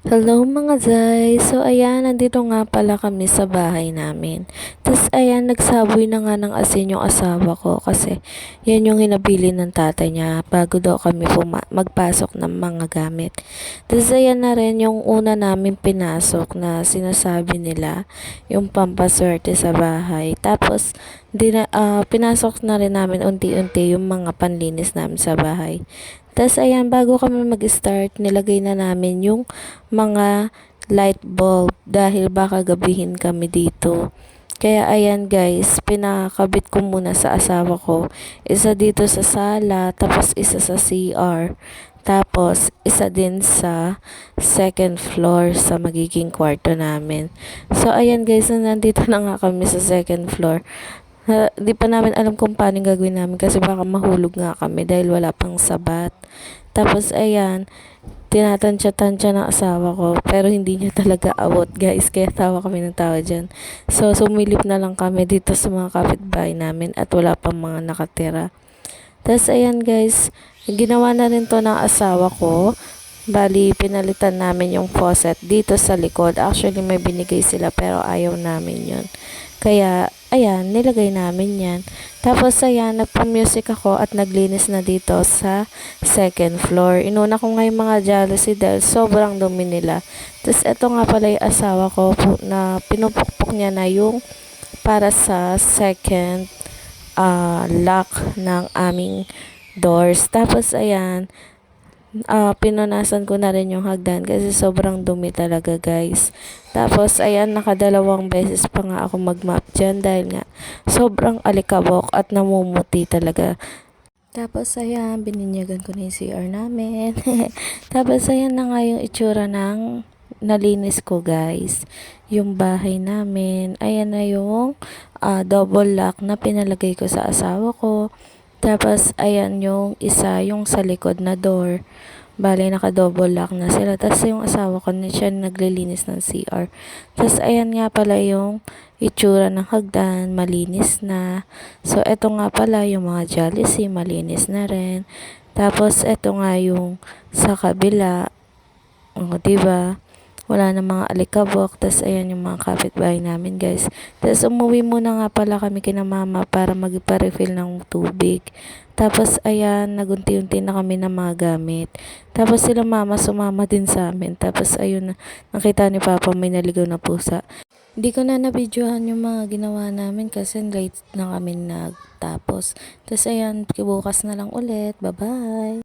Hello mga Zay! So ayan, nandito nga pala kami sa bahay namin. Tapos ayan, nagsaboy na nga ng asin yung asawa ko kasi yan yung hinabili ng tatay niya bago daw kami magpasok ng mga gamit. Tapos ayan na rin yung una namin pinasok na sinasabi nila, yung pampaswerte sa bahay. Tapos pinasok na rin namin unti-unti yung mga panlinis namin sa bahay. Tapos ayan, bago kami mag-start, nilagay na namin yung mga light bulb dahil baka gabihin kami dito. Kaya ayan guys, pinakabit ko muna sa asawa ko. Isa dito sa sala, tapos isa sa CR. Tapos, isa din sa second floor sa magiging kwarto namin. So, ayan guys, nandito na nga kami sa second floor. Di pa namin alam kung paano gagawin namin kasi baka mahulog nga kami dahil wala pang sabat. Tapos ayan, tinatansya-tansya ng asawa ko pero hindi niya talaga abot guys, kaya tawa kami ng tawa dyan. So sumilip na lang kami dito sa mga kapitbahay namin at wala pang mga nakatira. Tapos ayan guys, ginawa na rin to ng asawa ko. Bali, pinalitan namin yung faucet dito sa likod. Actually, may binigay sila pero ayaw namin yun. Kaya, ayan, nilagay namin yan. Tapos, ayan, nagpa-music ako at naglinis na dito sa second floor. Inuna ko nga yung mga jealousy dahil sobrang dumi nila. Tapos, eto nga pala yung asawa ko na pinupukpok niya na yung para sa second lock ng aming doors. Tapos, ayan, pinunasan ko na rin yung hagdan kasi sobrang dumi talaga guys. Tapos ayan, nakadalawang beses pa nga ako mag-mop dyan dahil nga sobrang alikabok at namumuti talaga. Tapos ayan, bininyagan ko na yung CR namin. Tapos ayan na nga yung itsura ng nalinis ko guys. Yung bahay namin, ayan na yung double lock na pinalagay ko sa asawa ko. Tapos, ayan yung isa, yung sa likod na door. Bale, naka-double lock na sila. Tapos, yung asawa ko na siya naglilinis ng CR. Tapos, ayan nga pala yung itsura ng hagdan, malinis na. So, eto nga pala yung mga jealousy, malinis na rin. Tapos, eto nga yung sa kabila. O, diba? Wala na mga alikabok. Tapos, ayan yung mga kapitbahay namin, guys. Tapos, umuwi muna nga pala kami kina mama para magpa-refill ng tubig. Tapos, ayan, nagunti-unti na kami ng mga gamit. Tapos, sila mama sumama din sa amin. Tapos, ayun, nakita ni papa may naligaw na pusa. Hindi ko na nabidyohan yung mga ginawa namin kasi late na kami nagtapos. Tapos, ayan, bukas na lang ulit. Bye-bye!